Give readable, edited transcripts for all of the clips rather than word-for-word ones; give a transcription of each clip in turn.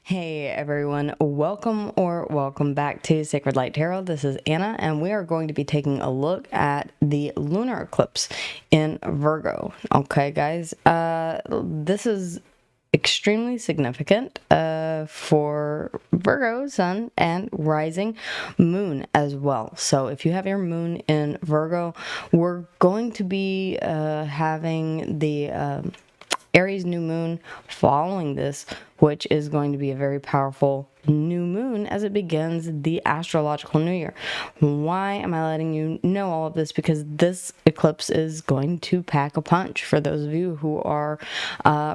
Hey everyone, welcome back to Sacred Light Tarot. This is Anna, and we are going to be taking a look at the lunar eclipse in Virgo. Okay, guys, this is extremely significant for Virgo Sun and Rising Moon as well. So if you have your moon in Virgo, we're going to be having the Aries new moon following this, which is going to be a very powerful new moon as it begins the astrological new year. Why am I letting you know all of this? Because this eclipse is going to pack a punch for those of you who are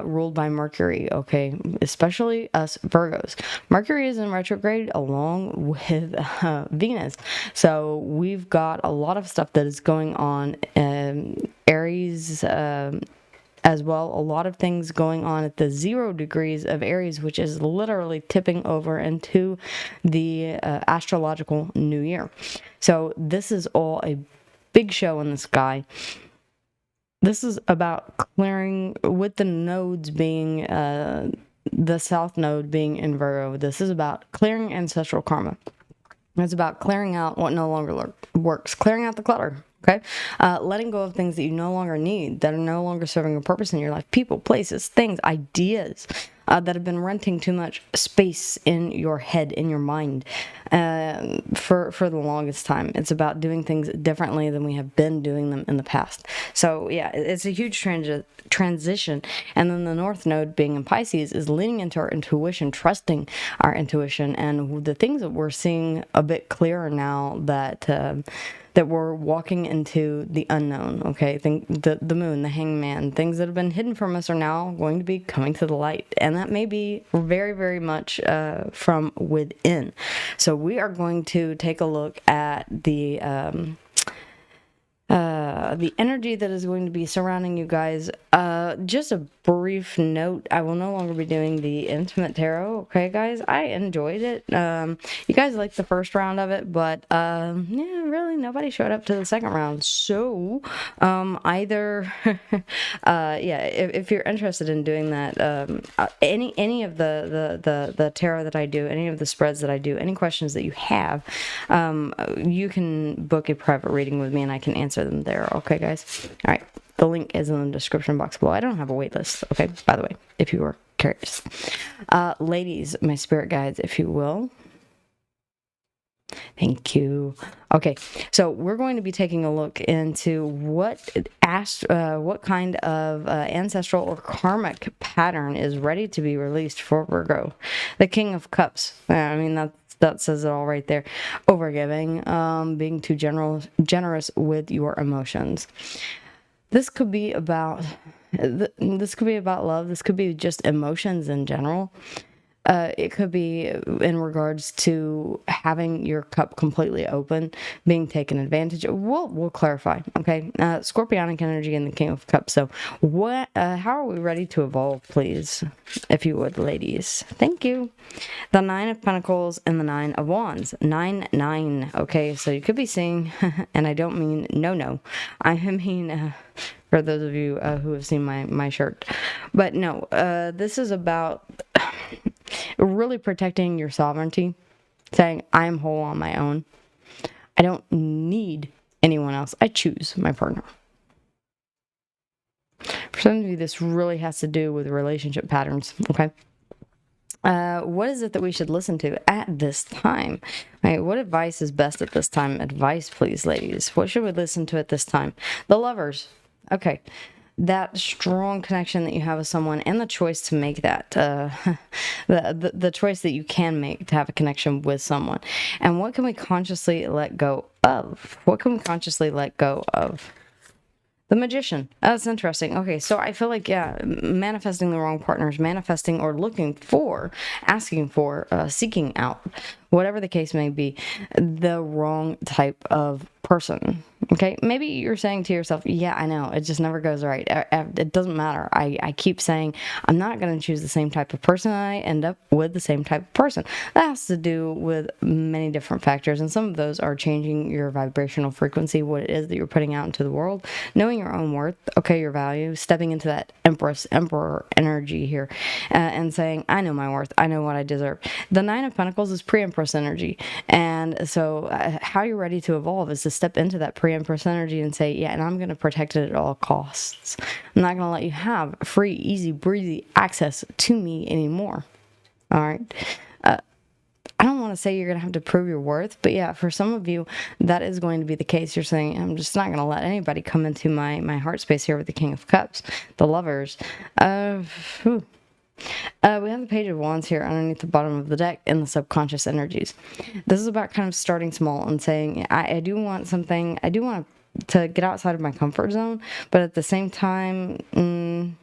ruled by Mercury, okay? Especially us Virgos. Mercury is in retrograde along with Venus. So we've got a lot of stuff that is going on. Aries as well, a lot of things going on at the 0 degrees of Aries, which is literally tipping over into the astrological new year. So this is all a big show in the sky. This is about clearing, with the nodes being the south node being in Virgo. This is about clearing ancestral karma. It's about clearing out what no longer works, clearing out the clutter. Okay, letting go of things that you no longer need, that are no longer serving a purpose in your life. People, places, things, ideas that have been renting too much space in your head, in your mind, for the longest time. It's about doing things differently than we have been doing them in the past. So yeah, it's a huge transition. And then the North Node being in Pisces is leaning into our intuition, trusting our intuition, and the things that we're seeing a bit clearer now that we're walking into the unknown, okay? The moon, the hangman, things that have been hidden from us are now going to be coming to the light. And that may be very, very much from within. So we are going to take a look at the energy that is going to be surrounding you guys. Just a brief note, I will no longer be doing the intimate tarot, okay guys? I enjoyed it. You guys liked the first round of it, but yeah, really nobody showed up to the second round. So either if you're interested in doing that, any of the tarot that I do, any of the spreads that I do, any questions that you have, you can book a private reading with me and I can answer them there. Okay guys, all right, the link is in the description box below. I don't have a wait list, okay, by the way, if you were curious. Ladies, my spirit guides, if you will. Thank you. Okay, so we're going to be taking a look into what kind of ancestral or karmic pattern is ready to be released for Virgo. The King of Cups. I mean, that says it all right there. Overgiving, being too generous with your emotions. This could be about love. This could be just emotions in general. It could be in regards to having your cup completely open, being taken advantage of. We'll clarify, okay? Scorpionic energy in the King of Cups. So how are we ready to evolve, please? If you would, ladies. Thank you. The Nine of Pentacles and the Nine of Wands. 9, okay? So you could be seeing, and I don't mean no. I mean... for those of you who have seen my shirt. But no, this is about really protecting your sovereignty, saying, I am whole on my own. I don't need anyone else. I choose my partner. For some of you, this really has to do with relationship patterns, okay? What is it that we should listen to at this time? Right, what advice is best at this time? Advice, please, ladies. What should we listen to at this time? The Lovers. Okay, that strong connection that you have with someone and the choice to make that, the choice that you can make to have a connection with someone. And what can we consciously let go of? What can we consciously let go of? The Magician. That's interesting. Okay, so I feel like, yeah, manifesting the wrong partners, manifesting or looking for, asking for, seeking out, whatever the case may be, the wrong type of person. Okay, maybe you're saying to yourself, yeah, I know, it just never goes right. It doesn't matter. I keep saying I'm not going to choose the same type of person, and I end up with the same type of person. That has to do with many different factors, and some of those are changing your vibrational frequency, what it is that you're putting out into the world, knowing your own worth, okay, your value, stepping into that emperor energy here, and saying, I know my worth, I know what I deserve. The Nine of Pentacles is pre-Empress energy, and so how you're ready to evolve is to step into that pre-Empress energy and say, yeah, and I'm going to protect it at all costs. I'm not going to let you have free, easy, breezy access to me anymore. All right. I don't want to say you're going to have to prove your worth, but yeah, for some of you, that is going to be the case. You're saying, I'm just not going to let anybody come into my heart space here with the King of Cups, the Lovers. We have the Page of Wands here underneath the bottom of the deck in the subconscious energies. This is about kind of starting small and saying, I do want something, I do want to get outside of my comfort zone, but at the same time, the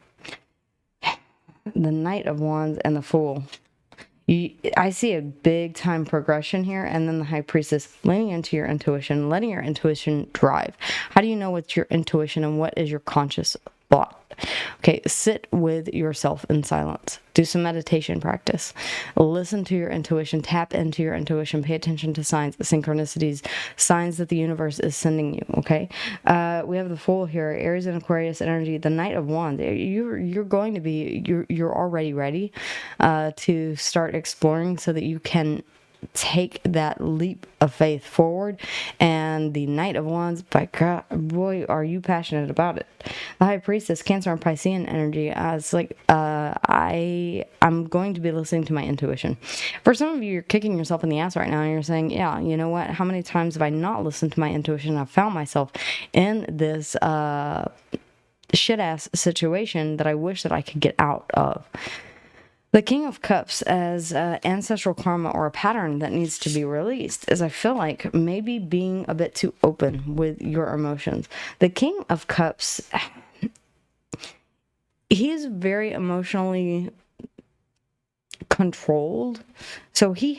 Knight of Wands and the Fool. I see a big time progression here, and then the High Priestess, leaning into your intuition, letting your intuition drive. How do you know what's your intuition and what is your conscious thought? Okay, sit with yourself in silence. Do some meditation practice. Listen to your intuition. Tap into your intuition. Pay attention to signs, synchronicities, signs that the universe is sending you, okay? We have the Fool here, Aries and Aquarius energy, the Knight of Wands. You're going to be, you're already ready to start exploring so that you can take that leap of faith forward. And the Knight of Wands, by God, boy, are you passionate about it. The High Priestess, Cancer and Piscean energy. It's like I'm going to be listening to my intuition. For some of you, you're kicking yourself in the ass right now, and you're saying, yeah, you know what, how many times have I not listened to my intuition? I've found myself in this shit-ass situation that I wish that I could get out of. The King of Cups as ancestral karma or a pattern that needs to be released is, I feel like, maybe being a bit too open with your emotions. The King of Cups, he is very emotionally controlled. So he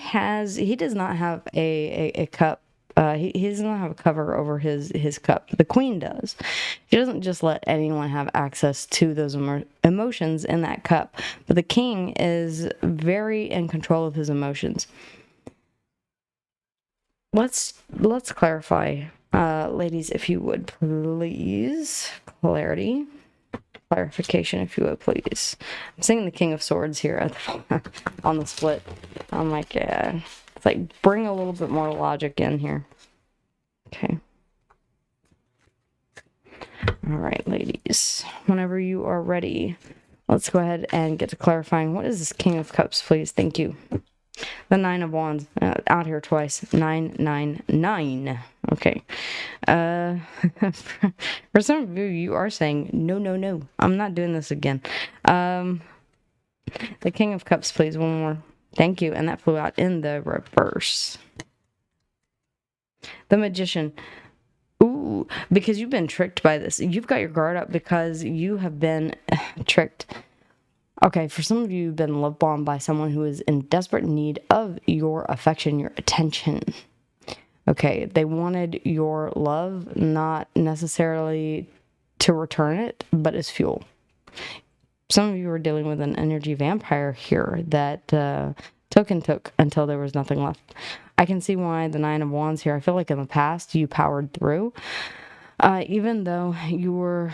does not have a cup. He does not have a cover over his cup. The Queen does. She doesn't just let anyone have access to those emotions in that cup. But the King is very in control of his emotions. Let's clarify, ladies, if you would please. Clarification, if you would please. I'm seeing the King of Swords here on the split. I'm like, yeah. It's like, bring a little bit more logic in here. Okay. All right, ladies. Whenever you are ready, let's go ahead and get to clarifying. What is this King of Cups, please? Thank you. The Nine of Wands. Out here twice. 999. Okay. For some of you, you are saying, no. I'm not doing this again. The King of Cups, please. One more. Thank you. And that flew out in the reverse. The Magician. Ooh, because you've been tricked by this. You've got your guard up because you have been tricked. Okay, for some of you, you've been love bombed by someone who is in desperate need of your affection, your attention. Okay, they wanted your love, not necessarily to return it, but as fuel. Some of you are dealing with an energy vampire here that took until there was nothing left. I can see why the Nine of Wands here. I feel like in the past you powered through, even though you were,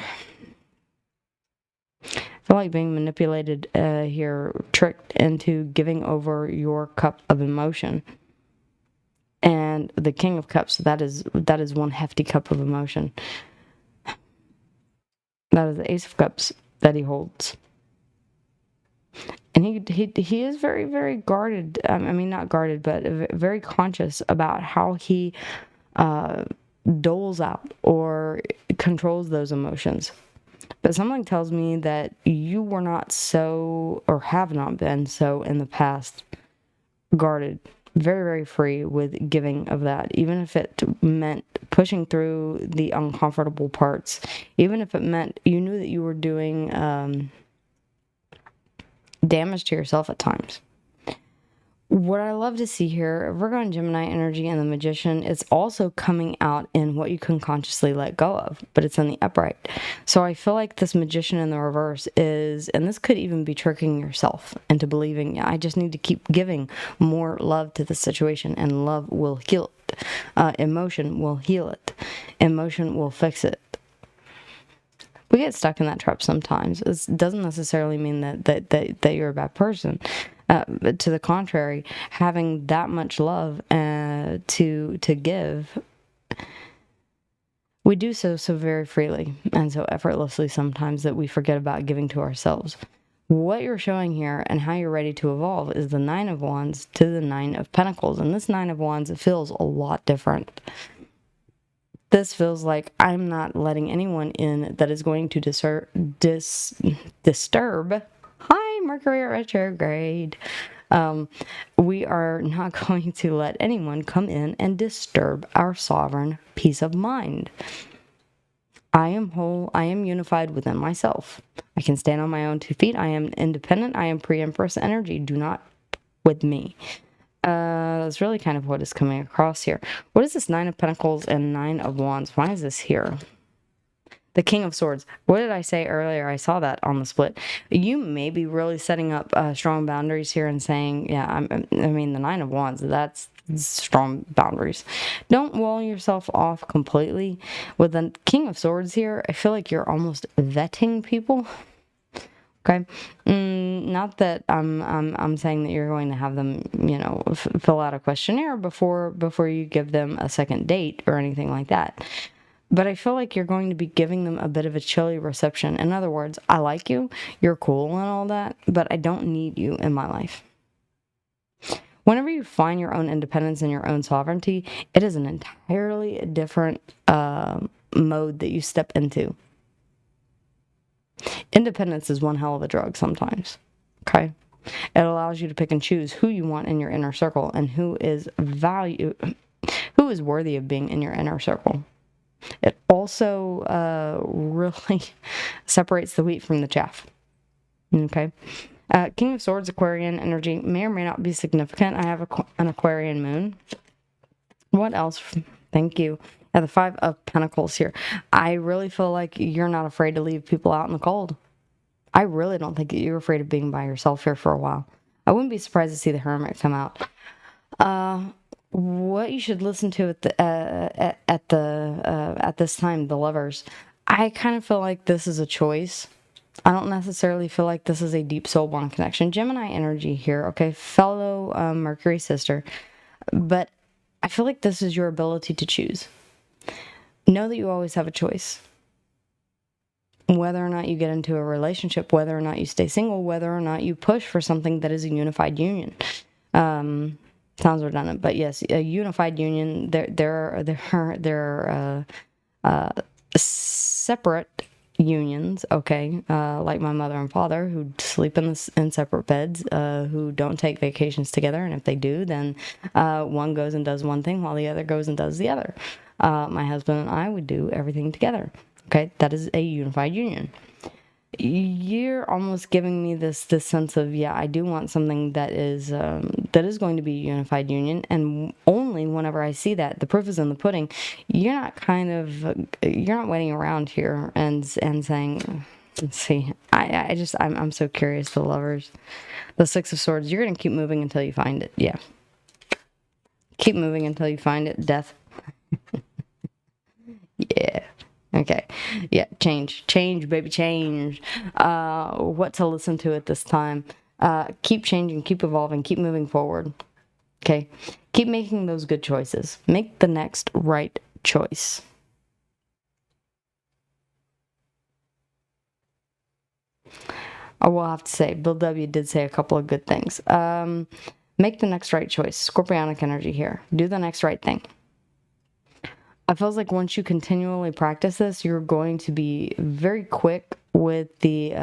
I feel like, being manipulated here, tricked into giving over your cup of emotion. And the King of Cups, that is one hefty cup of emotion. That is the Ace of Cups that he holds. And he is very, very guarded. I mean, not guarded, but very conscious about how he doles out or controls those emotions. But something tells me that you were not so, or have not been so in the past, guarded, very, very free with giving of that, even if it meant pushing through the uncomfortable parts, even if it meant you knew that you were doing damage to yourself at times. What I love to see here, Virgo and Gemini energy and the Magician, it's also coming out in what you can consciously let go of, but it's in the upright. So I feel like this Magician in the reverse is, and this could even be tricking yourself into believing, yeah, I just need to keep giving more love to the situation, and love will heal it. Emotion will heal it. Emotion will fix it. We get stuck in that trap sometimes. It doesn't necessarily mean that you're a bad person. But to the contrary, having that much love to give, we do so very freely and so effortlessly sometimes that we forget about giving to ourselves. What you're showing here and how you're ready to evolve is the Nine of Wands to the Nine of Pentacles. And this Nine of Wands, it feels a lot different. This feels like I'm not letting anyone in that is going to disturb. Hi, Mercury retrograde. We are not going to let anyone come in and disturb our sovereign peace of mind. I am whole. I am unified within myself. I can stand on my own 2 feet. I am independent. I am pre-Empress energy. Do not with me. That's really kind of what is coming across here. What is this Nine of Pentacles and Nine of Wands? Why is this here? The King of Swords. What did I say earlier? I saw that on the split. You may be really setting up strong boundaries here and saying, yeah, I mean, the Nine of Wands, that's strong boundaries. Don't wall yourself off completely. With the King of Swords here, I feel like you're almost vetting people. Okay, not that I'm saying that you're going to have them, you know, fill out a questionnaire before you give them a second date or anything like that. But I feel like you're going to be giving them a bit of a chilly reception. In other words, I like you, you're cool and all that, but I don't need you in my life. Whenever you find your own independence and your own sovereignty, it is an entirely different mode that you step into. Independence is one hell of a drug sometimes, okay? It allows you to pick and choose who you want in your inner circle and who is worthy of being in your inner circle. It also really separates the wheat from the chaff. Okay. King of Swords, Aquarian energy may or may not be significant. I have an Aquarian moon. What else? Thank you. The Five of Pentacles here. I really feel like you're not afraid to leave people out in the cold. I really don't think that you're afraid of being by yourself here for a while. I wouldn't be surprised to see the Hermit come out. What you should listen to at this time, the Lovers. I kind of feel like this is a choice. I don't necessarily feel like this is a deep soul bond connection. Gemini energy here, okay, fellow Mercury sister. But I feel like this is your ability to choose. Know that you always have a choice. Whether or not you get into a relationship, whether or not you stay single, whether or not you push for something that is a unified union. Sounds redundant, but yes, a unified union. There are separate unions, okay, like my mother and father who sleep in separate beds, who don't take vacations together, and if they do, then one goes and does one thing while the other goes and does the other. My husband and I would do everything together. Okay, that is a unified union. You're almost giving me this sense of, yeah, I do want something that is going to be a unified union, and only whenever I see that, the proof is in the pudding. You're not waiting around here and saying, let's see, I'm so curious. The Lovers, the Six of Swords. You're gonna keep moving until you find it. Yeah, keep moving until you find it. Death. Yeah. Okay. Yeah, change, baby, change. What to listen to at this time. Keep changing, keep evolving, keep moving forward. Okay. Keep making those good choices. Make the next right choice. I will have to say, Bill W. did say a couple of good things. Make the next right choice. Scorpionic energy here. Do the next right thing. I feel like once you continually practice this, you're going to be very quick with the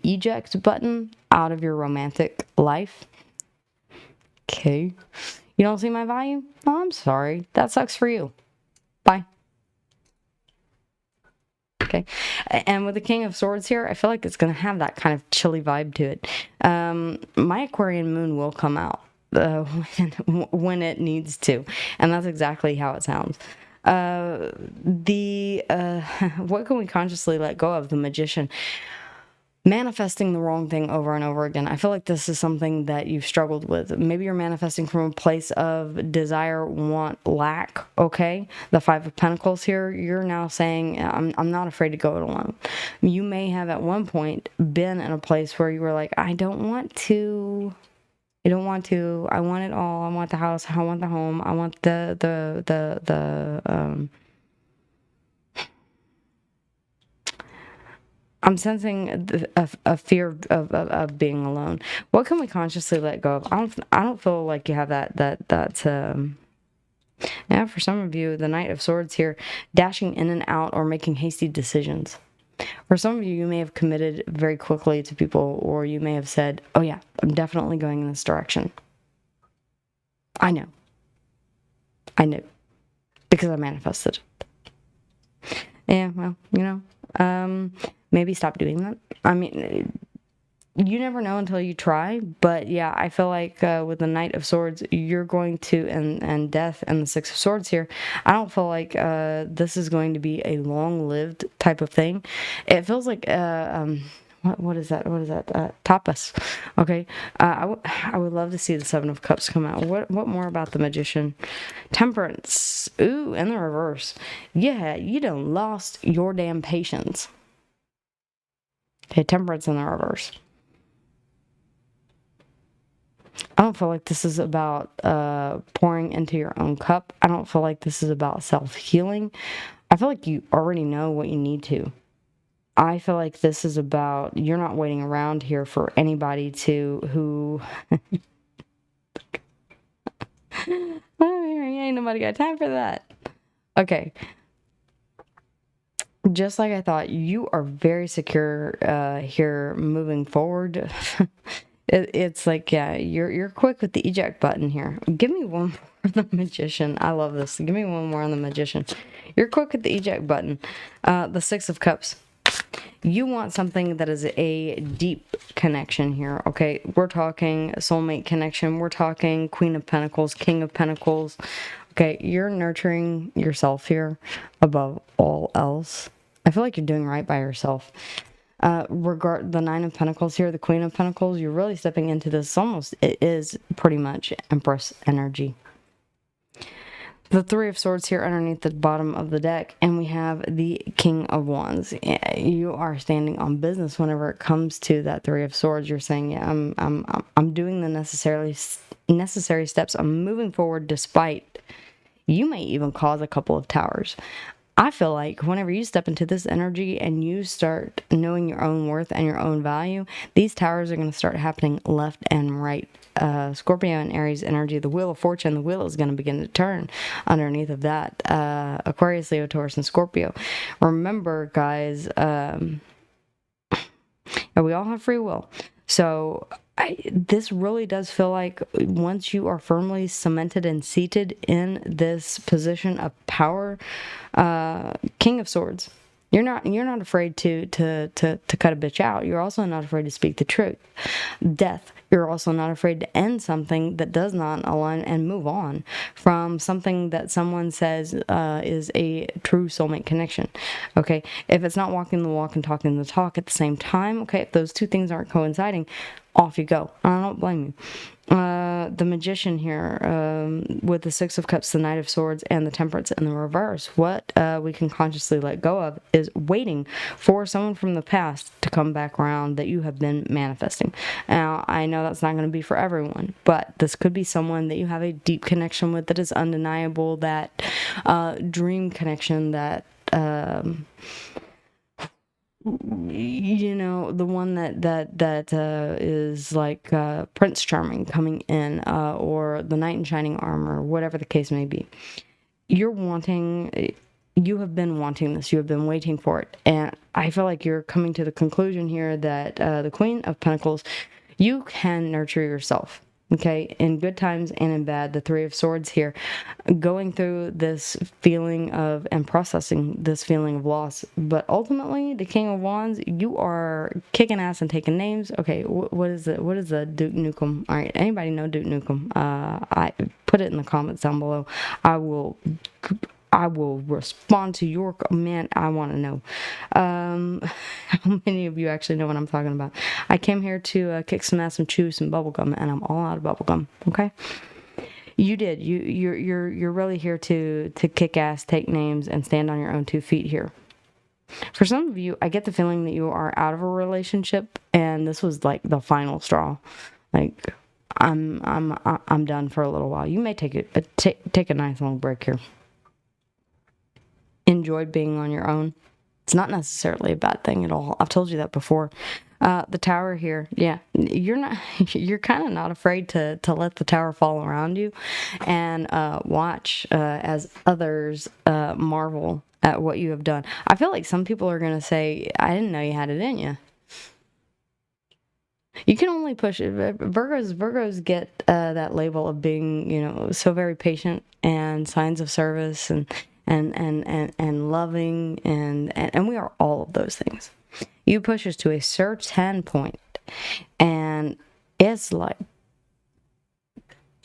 eject button out of your romantic life. Okay. You don't see my value? Oh, I'm sorry. That sucks for you. Bye. Okay. And with the King of Swords here, I feel like it's going to have that kind of chilly vibe to it. My Aquarian moon will come out. when it needs to. And that's exactly how it sounds. What can we consciously let go of? The Magician. Manifesting the wrong thing over and over again. I feel like this is something that you've struggled with. Maybe you're manifesting from a place of desire, want, lack, okay? The Five of Pentacles here, you're now saying, I'm not afraid to go it alone. You may have at one point been in a place where you were like, I don't want to. I want it all. I want the house. I want the home. I want I'm sensing a fear of being alone. What can we consciously let go of? I don't feel like you have that. Yeah, for some of you, the Knight of Swords here, dashing in and out or making hasty decisions. For some of you, you may have committed very quickly to people, or you may have said, oh yeah, I'm definitely going in this direction. I know, because I manifested. Yeah, well, maybe stop doing that. I mean, you never know until you try, but yeah, I feel like with the Knight of Swords, you're going to, and Death and the Six of Swords here, I don't feel like this is going to be a long-lived type of thing. It feels like, what is that? Tapas. Okay. I would love to see the Seven of Cups come out. What more about the Magician? Temperance. Ooh, in the reverse. Yeah, you done lost your damn patience. Okay, Temperance in the reverse. I don't feel like this is about pouring into your own cup. I don't feel like this is about self-healing. I feel like you already know what you need to. I feel like this is about, you're not waiting around here for anybody who ain't nobody got time for that. Okay. Just like I thought, you are very secure here moving forward. It's like, yeah, you're quick with the eject button here. Give me one more on the Magician. I love this. Give me one more on the Magician. You're quick with the eject button. The Six of Cups. You want something that is a deep connection here, okay? We're talking soulmate connection. We're talking Queen of Pentacles, King of Pentacles. Okay, you're nurturing yourself here above all else. I feel like you're doing right by yourself. Regard the Nine of Pentacles here, the Queen of Pentacles, you're really stepping into this. It is pretty much Empress energy. The Three of Swords here underneath the bottom of the deck, and we have the King of Wands. You are standing on business whenever it comes to that Three of Swords. You're saying, yeah, I'm doing the necessary steps. I'm moving forward despite. You may even cause a couple of towers. I feel like whenever you step into this energy and you start knowing your own worth and your own value, these towers are going to start happening left and right. Scorpio and Aries energy, the Wheel of Fortune, the wheel is going to begin to turn underneath of that. Aquarius, Leo, Taurus, and Scorpio. Remember, guys, we all have free will. So this really does feel like once you are firmly cemented and seated in this position of power, King of Swords, you're not afraid to cut a bitch out. You're also not afraid to speak the truth. Death, you're also not afraid to end something that does not align and move on from something that someone says is a true soulmate connection. Okay, if it's not walking the walk and talking the talk at the same time, okay, if those two things aren't coinciding, off you go. I don't blame you. The Magician here, with the Six of Cups, the Knight of Swords, and the Temperance in the reverse. What we can consciously let go of is waiting for someone from the past to come back around that you have been manifesting. Now, I know that's not going to be for everyone, but this could be someone that you have a deep connection with that is undeniable, that dream connection that... the one that is like Prince Charming coming in, or the Knight in Shining Armor, whatever the case may be. You have been wanting this. You have been waiting for it. And I feel like you're coming to the conclusion here that the Queen of Pentacles, you can nurture yourself. Okay, in good times and in bad, the Three of Swords here, going through this feeling of and processing this feeling of loss. But ultimately, the King of Wands, you are kicking ass and taking names. Okay, what is it? What is the Duke Nukem? All right, anybody know Duke Nukem? I put it in the comments down below. I will respond to your man. I want to know how many of you actually know what I'm talking about. I came here to kick some ass and chew some bubblegum, and I'm all out of bubblegum. Okay, you did. You're really here to kick ass, take names, and stand on your own 2 feet here. For some of you, I get the feeling that you are out of a relationship, and this was like the final straw. Like I'm done for a little while. You may take a nice long break here. Enjoyed being on your own. It's not necessarily a bad thing at all. I've told you that before. The tower here, yeah, you're kind of not afraid to let the tower fall around you and watch as others marvel at what you have done. I feel like some people are going to say, I didn't know you had it in you. You can only push it. Virgos get that label of being, so very patient and signs of service and loving and we are all of those things. You push us to a certain point, and it's like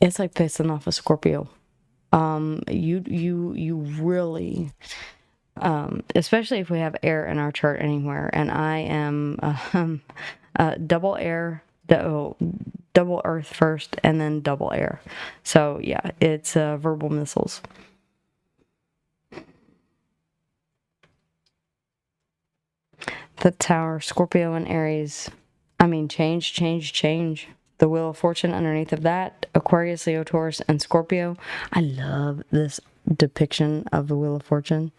pissing off a Scorpio. You really, especially if we have air in our chart anywhere, and I am double air, double earth first, and then double air. So yeah, it's verbal missiles. The Tower, Scorpio and Aries. I mean, change. The Wheel of Fortune underneath of that. Aquarius, Leo, Taurus, and Scorpio. I love this depiction of the Wheel of Fortune.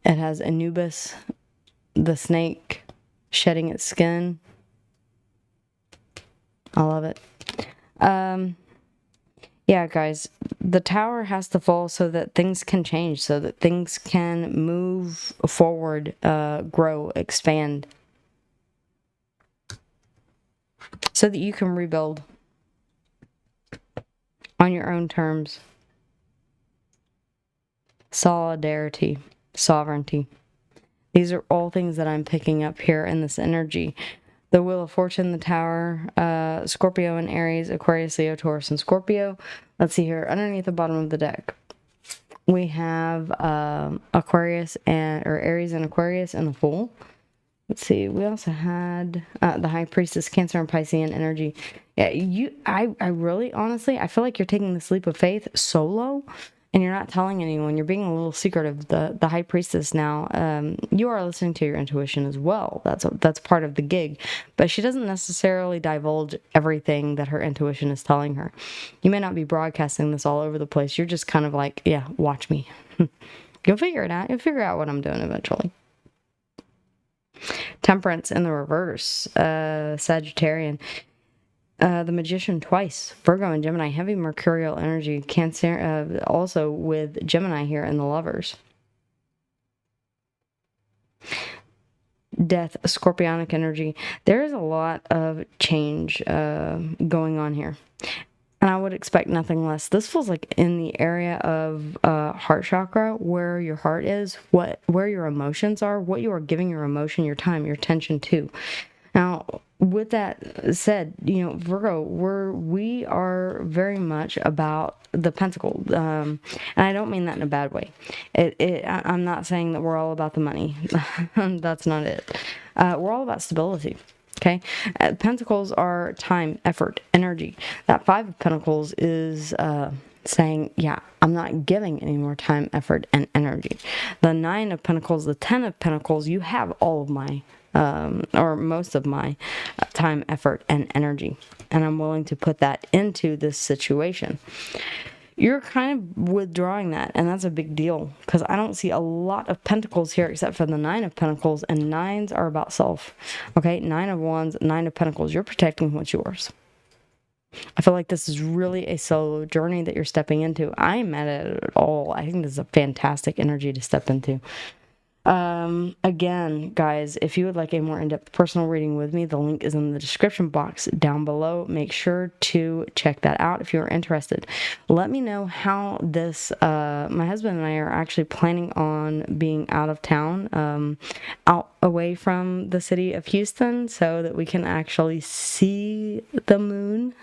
It has Anubis, the snake, shedding its skin. I love it. Yeah, guys, the tower has to fall so that things can change, so that things can move forward, grow, expand, so that you can rebuild on your own terms. Solidarity, sovereignty. These are all things that I'm picking up here in this energy. The Wheel of Fortune, the Tower, Scorpio and Aries, Aquarius, Leo, Taurus, and Scorpio. Let's see here. Underneath the bottom of the deck, we have Aquarius or Aries and Aquarius and the Fool. Let's see. We also had the High Priestess, Cancer and Piscean energy. Yeah, I really, honestly, I feel like you're taking this leap of faith solo, and you're not telling anyone. You're being a little secretive. The High Priestess now, you are listening to your intuition as well. That's part of the gig. But she doesn't necessarily divulge everything that her intuition is telling her. You may not be broadcasting this all over the place. You're just kind of like, yeah, watch me. You'll figure it out. You'll figure out what I'm doing eventually. Temperance in the reverse, Sagittarian. The Magician twice, Virgo and Gemini, heavy mercurial energy, Cancer, also with Gemini here in the Lovers. Death, Scorpionic energy. There is a lot of change going on here, and I would expect nothing less. This feels like in the area of heart chakra, where your heart is, where your emotions are, what you are giving your emotion, your time, your attention to. Now, with that said, Virgo, we are very much about the pentacle, and I don't mean that in a bad way. I'm not saying that we're all about the money. That's not it. We're all about stability. Okay, Pentacles are time, effort, energy. That Five of Pentacles is saying, yeah, I'm not giving any more time, effort, and energy. The Nine of Pentacles, the Ten of Pentacles, you have all of my or most of my time, effort, and energy, and I'm willing to put that into this situation. You're kind of withdrawing that, and that's a big deal, because I don't see a lot of pentacles here except for the Nine of Pentacles, and nines are about self. Okay, Nine of Wands, Nine of Pentacles, you're protecting what's yours. I feel like this is really a solo journey that you're stepping into. I am mad at it at all. I think this is a fantastic energy to step into. Again, guys, if you would like a more in-depth personal reading with me, the link is in the description box down below. Make sure to check that out if you're interested. Let me know how this, my husband and I are actually planning on being out of town, out away from the city of Houston, so that we can actually see the moon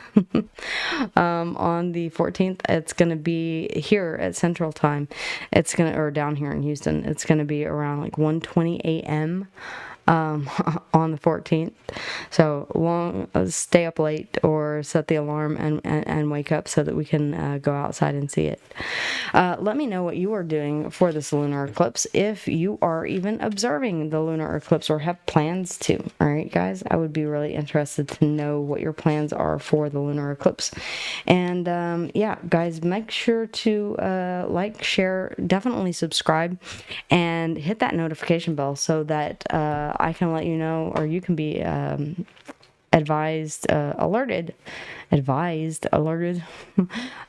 on the 14th. It's going to be here at Central Time. It's going to, or down here in Houston, it's going to be around like 1:20 a.m. On the 14th. So stay up late or set the alarm and wake up so that we can go outside and see it. Let me know what you are doing for this lunar eclipse, if you are even observing the lunar eclipse or have plans to. All right, guys, I would be really interested to know what your plans are for the lunar eclipse. And yeah, guys, make sure to like, share, definitely subscribe, and hit that notification bell so that I can let you know, or you can be alerted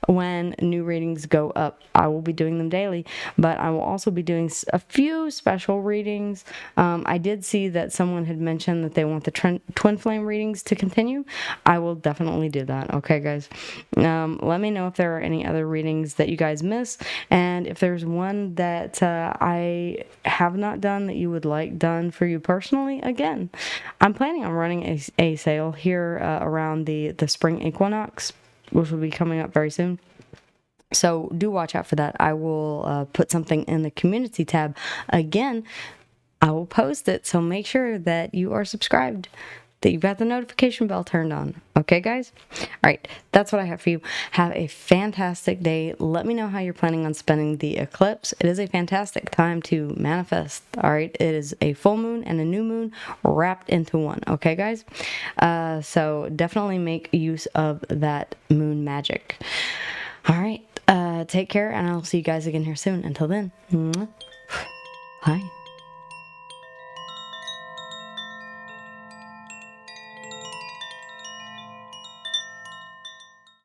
when new readings go up. I will be doing them daily, but I will also be doing a few special readings. I did see that someone had mentioned that they want the twin flame readings to continue. I will definitely do that. Okay, guys. Let me know if there are any other readings that you guys miss, and if there's one that I have not done that you would like done for you personally. Again, I'm planning on running a sale here around the spring equinox, which will be coming up very soon. So do watch out for that. I will put something in the community tab. Again, I will post it, so make sure that you are subscribed, that you've got the notification bell turned on. Okay, guys? All right, that's what I have for you. Have a fantastic day. Let me know how you're planning on spending the eclipse. It is a fantastic time to manifest. All right, it is a full moon and a new moon wrapped into one. Okay, guys? So definitely make use of that moon magic. All right, take care, and I'll see you guys again here soon. Until then, bye.